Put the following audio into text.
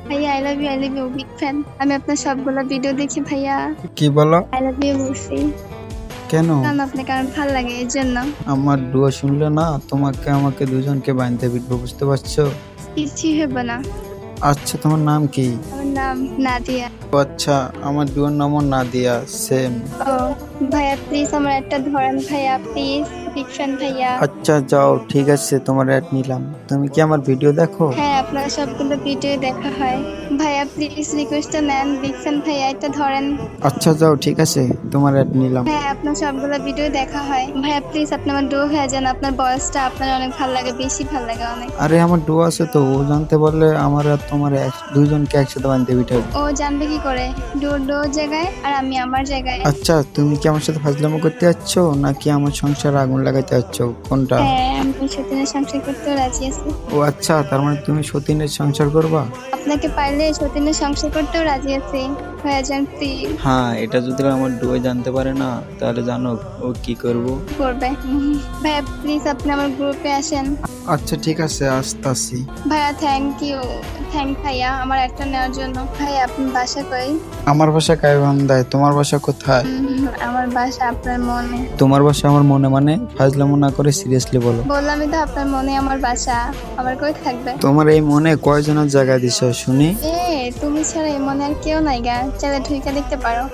ভাইয়া I love you big fan. আমি আপনার সবগুলো ভিডিও দেখি ভাইয়া। কি বলো? আই লাভ ইউ বলছি। কেন? কারণ আপনাকে আমার ভালো লাগে এর জন্য। আমার ডুয়ো শুনলে না তোমাকে আমাকে দুজনকে বাঁধতে বিটবো, বুঝতে পারছো? কিছুই হবে না। আচ্ছা, তোমার নাম কি? আমার নাম নাদিয়া। ও আচ্ছা, আমার ডুয়োর নামও নাদিয়া, সেম। ও ভাইয়া প্লিজ আমার একটা ধরেন ভাইয়া, প্লিজ বিগ ফ্যান ভাইয়া। আচ্ছা যাও, ঠিক আছে, তোমার অ্যাড নিলাম। তুমি কি আমার ভিডিও দেখো? হ্যাঁ আপনার সবগুলো ভিডিও দেখা হয়। ভাইয়া প্লিজ রিকোয়েস্টটা নেন, বিগ ফ্যান ভাইয়া এটা ধরেন। আচ্ছা যাও, ঠিক আছে, তোমার অ্যাড নিলাম। হ্যাঁ আপনার সবগুলো ভিডিও দেখা হয়। ভাইয়া প্লিজ আপনি আমার ডো হয়ে যান, আপনার বয়সটা আপনার অনেক ভালো লাগে, বেশি ভালো লাগে অনেক। আরে আমার ডুয়ো আছে তো, ও জানতে পারলে আমার আর তোমার দুইজনকে একসাথে বাঁধতে বিঠাবো। ও জানবে কি করে? ডো ডো জায়গায় আর আমি আমার জায়গায়। আচ্ছা, তুমি কি আমার সাথে ফাজলামো করতে যাচ্ছ নাকি আমার সংসারে আগুন লাগাতে যাচ্ছ, কোনটা? হ্যাঁ আমি সতীনের সংসার করতেও রাজি আছি। ও আচ্ছা, তার মানে তুমি সতীনের সংসার করবা? আপনাকে পারলে সতীনের সংসার করতেও রাজি আছি। হয়ে যান প্লিজ। হ্যাঁ, এটা যদি আমার ডুয়ে জানতে পারে না, তাহলে জানো ও কি করব। করবে ভাইয়া প্লিজ আপনি আমার গ্রুপে আসেন। আচ্ছা ঠিক আছে, আসতাছি। ভাইয়া থ্যাংক ইউ। ভাইয়া আমার একটা নেওয়ার জন্য। ভাইয়া আপনি বাসা কই? আমার বাসা গাইবান্ধায়, তোমার বাসা কোথায়? আমার বাসা আপনার মনে। তোমার বাসা আমার মনে, মানে ফাজলামো না করে সিরিয়াসলি বলো। বললামই তো আপনার মনে আমার বাসা। আমার কই থাকবে? তোমার এই মনে কয়জনের জায়গা দিছো শুনি? এ তুমি ছাড়া এই মনে আর কেউ নাই গা, চাইলে ঢুইকা দেখতে পারো।